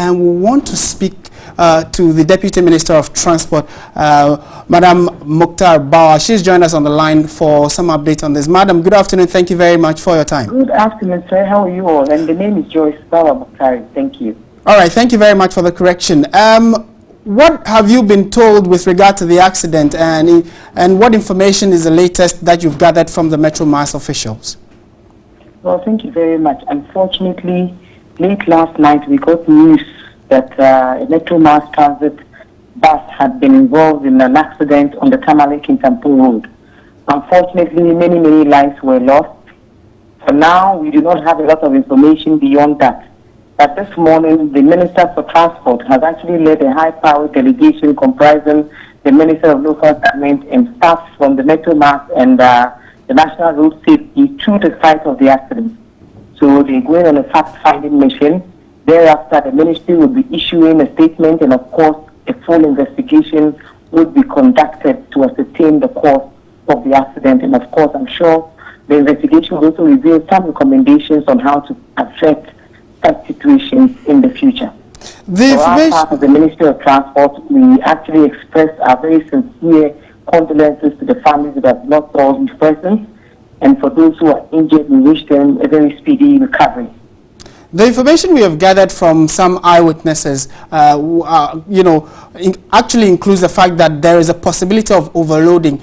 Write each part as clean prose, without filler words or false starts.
and we want to speak to the Deputy Minister of Transport, Madam Mukhtar Bawa. She's joined us on the line for some update on this. Madam, good afternoon. Thank you very much for your time. Good afternoon, sir. How are you all? And the name is Joyce Bawa Mukhtar. Thank you. All right. Thank you very much for the correction. What have you been told with regard to the accident, and what information is the latest that you've gathered from the Metro Mass officials? Well, thank you very much. Unfortunately, late last night we got news that a Metro Mass transit bus had been involved in an accident on the Tamale Kintampo road. Unfortunately, many lives were lost. For now, we do not have a lot of information beyond that. But this morning, the Minister for Transport has actually led a high-powered delegation comprising the Minister of Local Government and staff from the Metro Mass and the National Road Safety to the site of the accident. So they're going on a fact-finding mission. Thereafter, the ministry will be issuing a statement, and of course, a full investigation would be conducted to ascertain the cause of the accident. And of course, I'm sure the investigation will also reveal some recommendations on how to address such situations in the future. For our part of the Ministry of Transport, we actually express our very sincere condolences to the families that have lost all these persons, and for those who are injured, we wish them a very speedy recovery. The information we have gathered from some eyewitnesses, actually includes the fact that there is a possibility of overloading.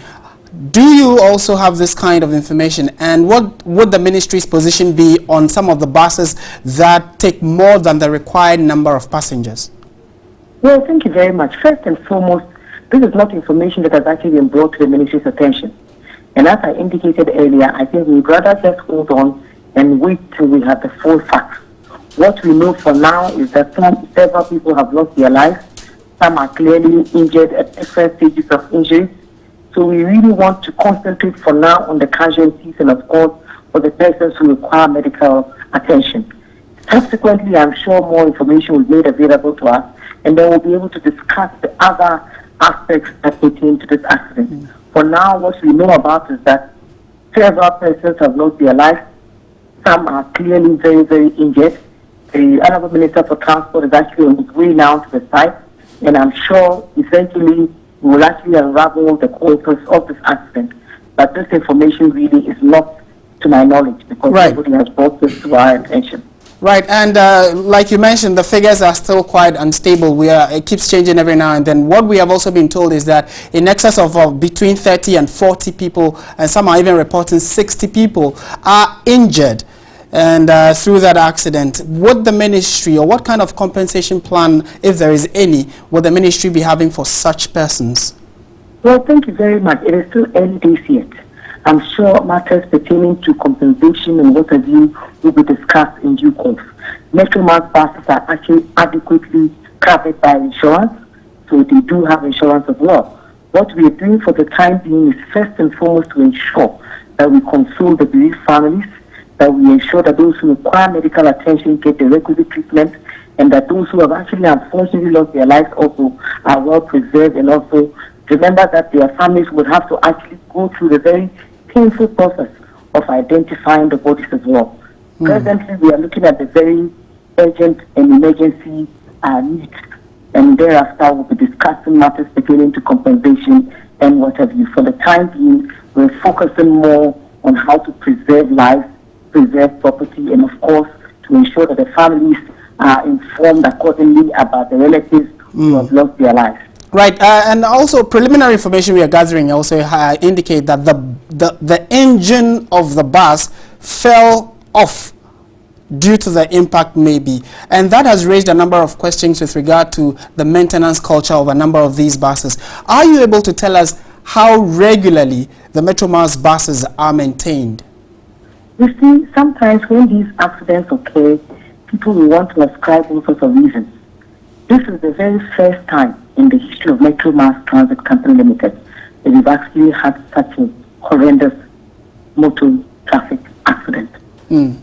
Do you also have this kind of information? And what would the ministry's position be on some of the buses that take more than the required number of passengers? Well, thank you very much. First and foremost, this is not information that has actually been brought to the ministry's attention. And as I indicated earlier, I think we'd rather just hold on and wait till we have the full facts. What we know for now is that several people have lost their lives. Some are clearly injured at different stages of injury. So we really want to concentrate for now on the casualties and, of course, for the persons who require medical attention. Subsequently, I'm sure more information will be made available to us, and then we'll be able to discuss the other aspects that pertain to this accident. For now, what we know about is that several persons have lost their lives. Some are clearly very injured. The Honorable Minister for Transport is actually on his way now to the site, and I'm sure eventually we will actually unravel the causes of this accident. But this information really is not to my knowledge, because nobody has brought this to our attention. Right, and like you mentioned, the figures are still quite unstable. It keeps changing every now and then. What we have also been told is that in excess of between 30 and 40 people, and some are even reporting 60 people, are injured and through that accident. Would the ministry, or what kind of compensation plan, if there is any, would the ministry be having for such persons? Well, thank you very much. It is still early days yet. I'm sure matters pertaining to compensation and what have you will be discussed in due course. Metro Mass buses are actually adequately covered by insurance, so they do have insurance as well. What we are doing for the time being is first and foremost to ensure that we console the bereaved families, that we ensure that those who require medical attention get the requisite treatment, and that those who have actually unfortunately lost their lives also are well preserved, and also remember that their families would have to actually go through the very painful process of identifying the bodies as well. Presently, we are looking at the very urgent and emergency needs, and thereafter we'll be discussing matters pertaining to compensation and what have you. For the time being, we're focusing more on how to preserve lives, preserve property, and of course to ensure that the families are informed accordingly about the relatives who have lost their lives. Right, and also preliminary information we are gathering also indicate that the engine of the bus fell off due to the impact maybe, and that has raised a number of questions with regard to the maintenance culture of a number of these buses. Are you able to tell us how regularly the Metro Mass buses are maintained? You see, sometimes when these accidents occur, people will want to ascribe all sorts of reasons. This is the very first time in the history of Metro Mass Transit Company Limited that we've actually had such a horrendous motor traffic accident.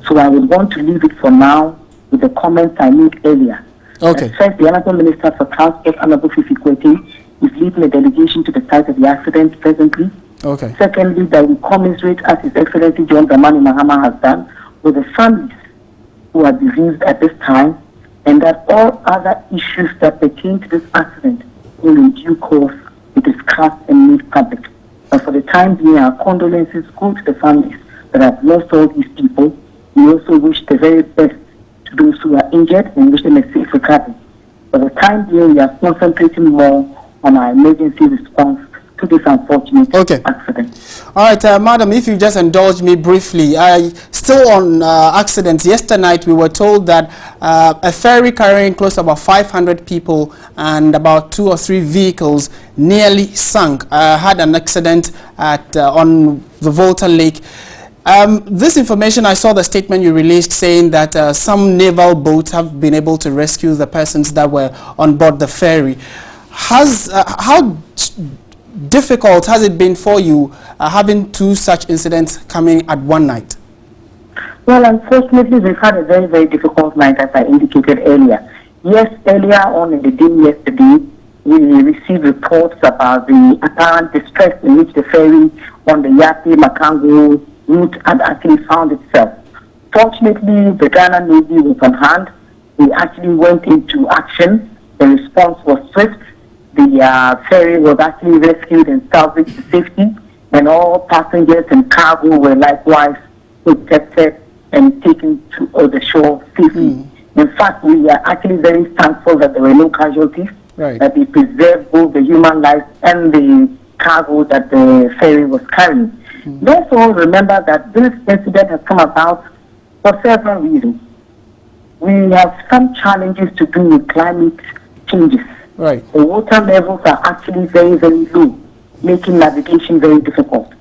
So I would want to leave it for now with the comments I made earlier. Okay. First, the Honorable Minister for Transport, Honorable Fifi Kwete, is leading a delegation to the site of the accident presently. Okay. Secondly, that we commiserate, as His Excellency John Dramani Mahama has done, with the families who are bereaved at this time. and that all other issues that pertain to this accident will in due course be discussed and made public. But for the time being, our condolences go to the families that have lost all these people. We also wish the very best to those who are injured and wish them a safe recovery. For the time being, we are concentrating more on our emergency response to this unfortunate accident. All right, Madam, if you just indulge me briefly, still on accidents, yesterday night we were told that a ferry carrying close to about 500 people and about 2 or 3 vehicles nearly sunk, had an accident at on the Volta Lake. This information, I saw the statement you released saying that some naval boats have been able to rescue the persons that were on board the ferry. How difficult has it been for you having 2 such incidents coming at one night? Well, unfortunately, we've had a very, very difficult night, as I indicated earlier. Yes, earlier on in the day yesterday, we received reports about the apparent distress in which the ferry on the Yapi-Makango route had actually found itself. Fortunately, the Ghana Navy was on hand. We actually went into action. The response was swift. The ferry was actually rescued and salvaged to safety, and all passengers and cargo were likewise protected and taken to the shore safely. In fact, we are actually very thankful that there were no casualties, that they preserved both the human life and the cargo that the ferry was carrying. Therefore, remember that this incident has come about for several reasons. We have some challenges to do with climate changes. The water levels are actually very, very low, making navigation very difficult.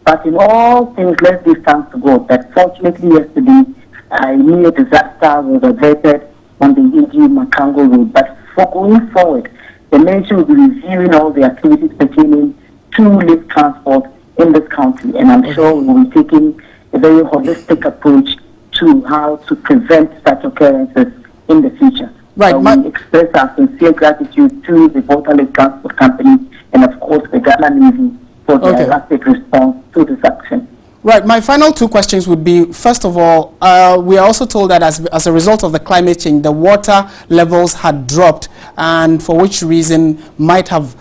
But in all things, let's give thanks to God that fortunately yesterday, a near disaster was averted on the Yapi-Makango road. But for going forward, the ministry will be reviewing all the activities pertaining to lake transport in this country. And I'm sure we will be taking a very holistic approach to how to prevent such occurrences in the future. We express our sincere gratitude to the Volta Lake Transport Company and, of course, the Ghana Navy for their rapid response to this action. Right. My final 2 questions would be, first of all, we are also told that as a result of the climate change, the water levels had dropped, and for which reason might have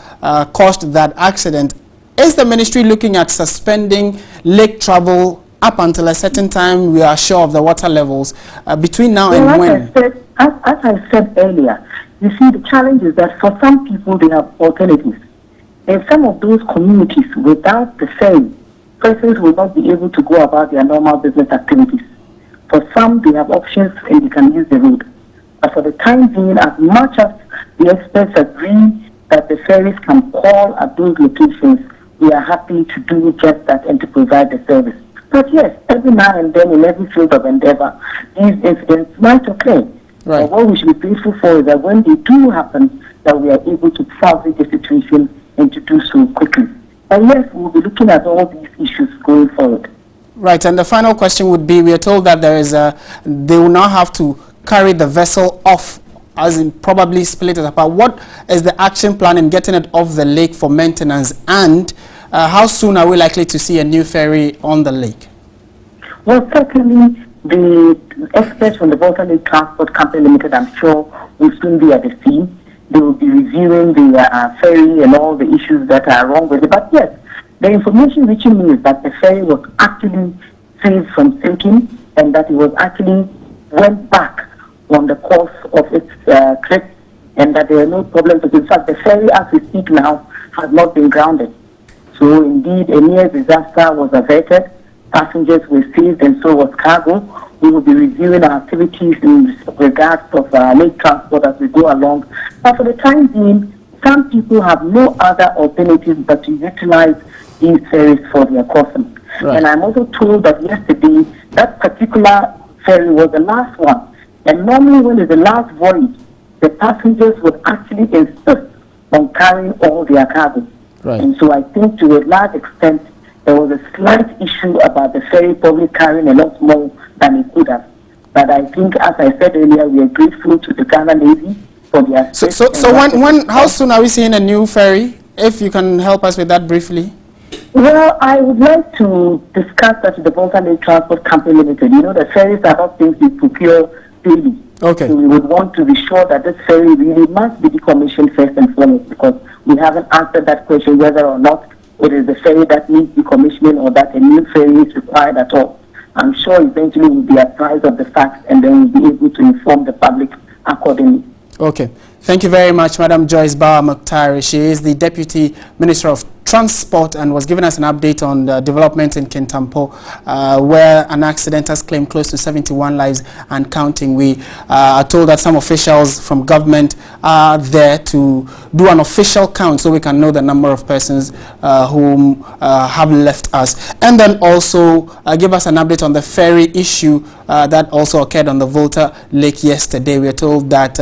caused that accident. Is the ministry looking at suspending lake travel up until a certain time we are sure of the water levels between now and when? As I said earlier, you see, the challenge is that for some people they have alternatives. In some of those communities, without the ferry, persons will not be able to go about their normal business activities. For some, they have options and they can use the road. But for the time being, as much as the experts agree that the ferries can call at those locations, we are happy to do just that and to provide the service. But yes, every now and then in every field of endeavor, these incidents might occur. But what we should be grateful for is that when they do happen, that we are able to salvage the situation and to do so quickly. And yes, we'll be looking at all these issues going forward. Right, and the final question would be, we are told that they will now have to carry the vessel off, as in probably split it apart. What is the action plan in getting it off the lake for maintenance, and how soon are we likely to see a new ferry on the lake? Well, certainly the experts from the Volta Lake Transport Company Limited, I'm sure, will soon be at the scene. They will be reviewing the ferry and all the issues that are wrong with it. But yes, the information reaching me is that the ferry was actually saved from sinking, and that it was actually went back on the course of its trip, and that there were no problems. In fact, the ferry, as we speak now, has not been grounded. So indeed, a near disaster was averted. Passengers were saved, and so was cargo. We will be reviewing our activities in regards of lake transport as we go along. But for the time being, some people have no other alternative but to utilize these ferries for their crossing. And I'm also told that yesterday, that particular ferry was the last one. And normally when it's the last voyage, the passengers would actually insist on carrying all their cargo. And so I think to a large extent, there was a slight issue about the ferry probably carrying a lot more than it could have. But I think, as I said earlier, we are grateful to the Ghana Navy for their... How soon are we seeing a new ferry? If you can help us with that briefly. Well, I would like to discuss that with the Volta Lake Transport Company Limited. You know, the ferries are not things we procure daily. Okay. So we would want to be sure that this ferry really must be decommissioned first and foremost, because we haven't answered that question whether or not it is the ferry that needs decommissioning or that a new ferry is required at all. I'm sure eventually we'll be apprised of the facts and then we'll be able to inform the public accordingly. Okay. Thank you very much, Madam Joyce Bawa Muktari. She is the Deputy Minister of Transport and was giving us an update on the development in Kintampo, where an accident has claimed close to 71 lives and counting. We are told that some officials from government are there to do an official count so we can know the number of persons whom have left us. And then also give us an update on the ferry issue that also occurred on the Volta Lake yesterday. We are told that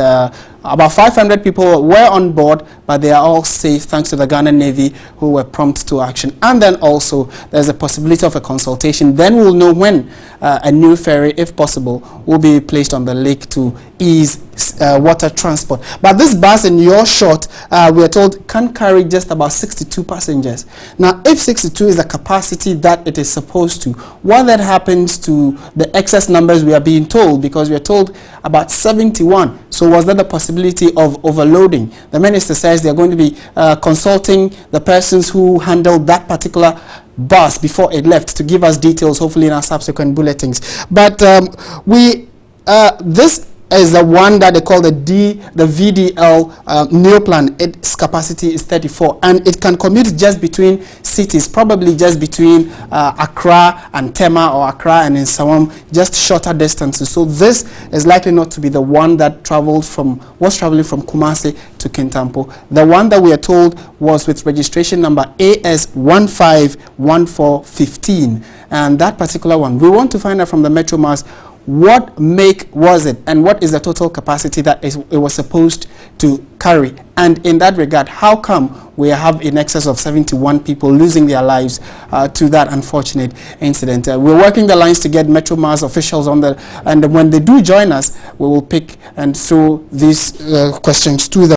about 500 people were on board, but they are all safe thanks to the Ghana Navy, who were prompt to action. And then also there's a possibility of a consultation. Then we'll know when a new ferry, if possible, will be placed on the lake to ease water transport. But this bus in your shot, we are told, can carry just about 62 passengers. Now, if 62 is the capacity that it is supposed to, what then happens to the excess numbers we are being told? Because we are told about 71. So was there the possibility of overloading? The minister says they are going to be consulting the persons who handled that particular bus before it left to give us details, hopefully in our subsequent bulletins. But this is the one that they call the VDL new plan. Its capacity is 34, and it can commute just between cities, probably just between Accra and Tema, or Accra and Nsawam, just shorter distances. So this is likely not to be the one that was traveling from Kumasi to Kintampo. The one that we are told was with registration number AS151415, and that particular one, we want to find out from the Metro Mass what make was it and what is the total capacity that it was supposed to carry. And in that regard, how come we have in excess of 71 people losing their lives to that unfortunate incident? We're working the lines to get Metro Mass officials on and when they do join us, we will pick and throw these questions to them.